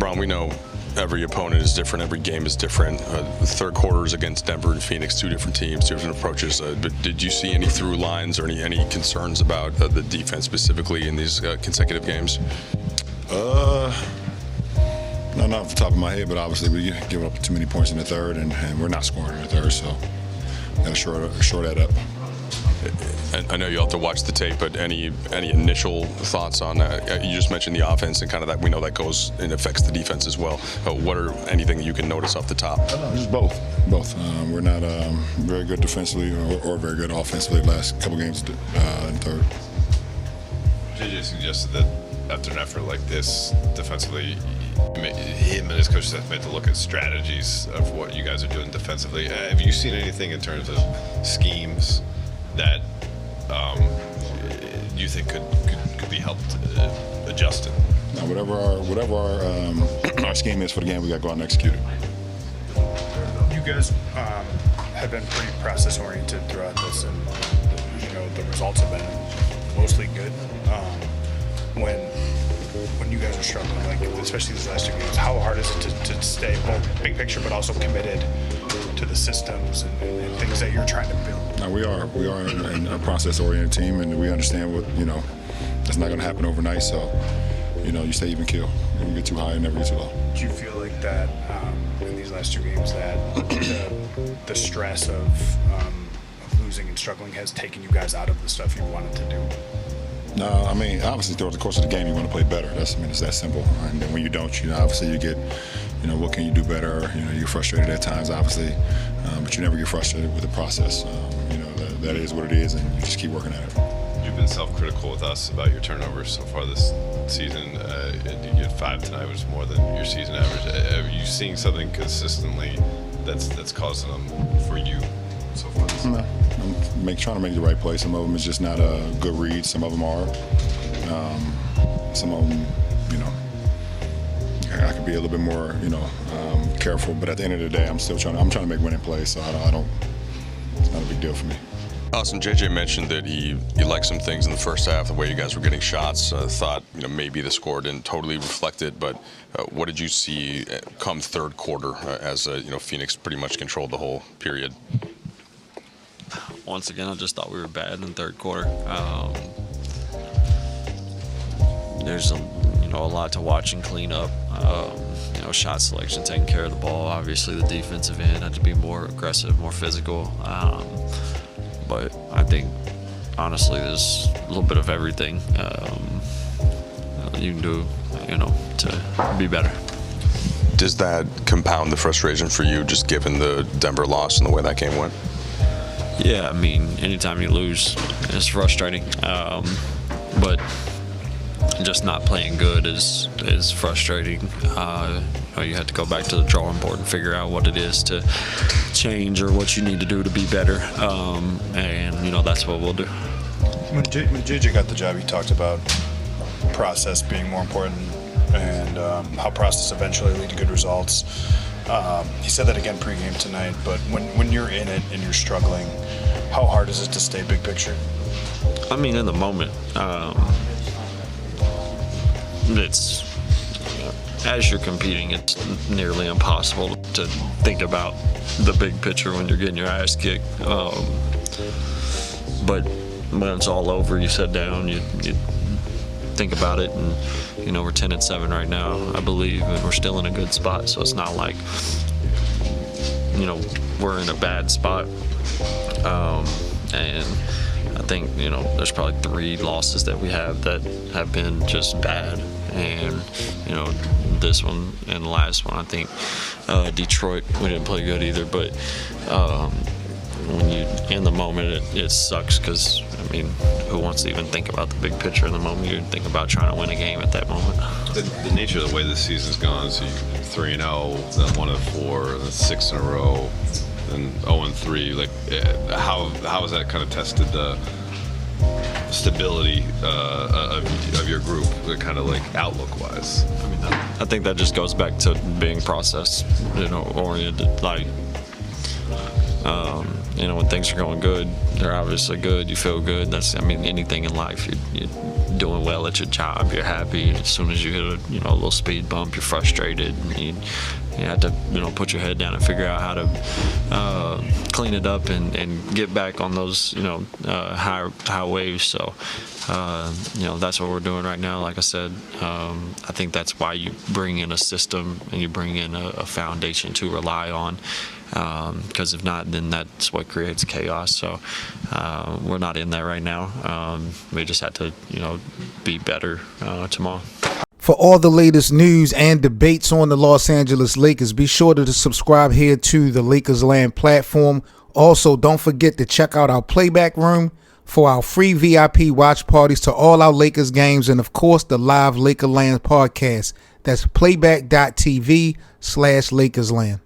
LeBron, we know every opponent is different, every game is different. The third quarter is against Denver and Phoenix, two different teams, two different approaches. But did you see any through lines or any concerns about the defense specifically in these consecutive games? No, not off the top of my head, but obviously we give up too many points in the third, and we're not scoring in the third, so got to shore that up. I know you have to watch the tape, but any initial thoughts on that? You just mentioned the offense and kind of that we know that goes and affects the defense as well. What are anything that you can notice off the top? Just both. We're not very good defensively or very good offensively the last couple games in third. JJ suggested that after an effort like this defensively, him and his coaches have made to look at strategies of what you guys are doing defensively. Have you seen anything in terms of schemes that you think could be helped adjusted? Now, whatever our scheme is for the game, we got to go out and execute it. You guys have been pretty process oriented throughout this, and the results have been mostly good. When you guys are struggling, like especially these last two games, how hard is it to stay both big picture but also committed to the systems and things that you're trying to build? Now we are a process-oriented team, and we understand what that's not going to happen overnight. So you stay even keel. You don't get too high and never get too low. Do you feel like that in these last two games that the stress of losing and struggling has taken you guys out of the stuff you wanted to do? No, I mean, obviously throughout the course of the game, you want to play better. It's that simple. And then when you don't, obviously you get, what can you do better? You get frustrated at times, obviously, but you never get frustrated with the process. That is what it is, and you just keep working at it. You've been self-critical with us about your turnovers so far this season. You had 5 tonight, which is more than your season average. Are you seeing something consistently that's causing them for you so far this season? No. I'm trying to make the right play. Some of them is just not a good read. Some of them are. Some of them, I could be a little bit more, careful. But at the end of the day, I'm trying to make winning plays. So I don't. It's not a big deal for me. Awesome. JJ mentioned that he liked some things in the first half, the way you guys were getting shots. Thought maybe the score didn't totally reflect it, but what did you see come third quarter as Phoenix pretty much controlled the whole period? Once again, I just thought we were bad in the third quarter. There's a lot to watch and clean up. Shot selection, taking care of the ball. Obviously, the defensive end had to be more aggressive, more physical. But I think, honestly, there's a little bit of everything you can do, to be better. Does that compound the frustration for you, just given the Denver loss and the way that game went? Yeah, I mean, anytime you lose, it's frustrating. But just not playing good is frustrating. You have to go back to the drawing board and figure out what it is to change or what you need to do to be better. And that's what we'll do. When JJ got the job, he talked about process being more important and how process eventually lead to good results. He said that again pregame tonight, but when you're in it and you're struggling, how hard is it to stay big picture? I mean, in the moment, it's as you're competing, it's nearly impossible to think about the big picture when you're getting your ass kicked. But when it's all over, you sit down, you think about it, and we're 10-7 right now, I believe, and we're still in a good spot. So it's not like we're in a bad spot. And I think there's probably 3 losses that we have that have been just bad, and this one and the last one. I think Detroit, we didn't play good either, but when you in the moment, it sucks because who wants to even think about the big picture in the moment? You think about trying to win a game at that moment. The nature of the way this season's gone, so you're 3-0, then 1-4, then 6 in a row, then 0-3. Like, how has that kind of tested the stability of your group, kind of like outlook-wise? I think that just goes back to being process, oriented. Like, When things are going good, they're obviously good. You feel good. Anything in life. You're doing well at your job. You're happy. As soon as you hit a little speed bump, you're frustrated. You have to put your head down and figure out how to clean it up and get back on those high waves. So that's what we're doing right now. Like I said, I think that's why you bring in a system and you bring in a foundation to rely on. Because if not, then that's what creates chaos. So we're not in that right now. We just have to be better tomorrow. For all the latest news and debates on the Los Angeles Lakers, be sure to subscribe here to the Lakers Land platform. Also, don't forget to check out our playback room for our free VIP watch parties to all our Lakers games, and of course the live Lakerland podcast. That's playback.tv/LakersLand.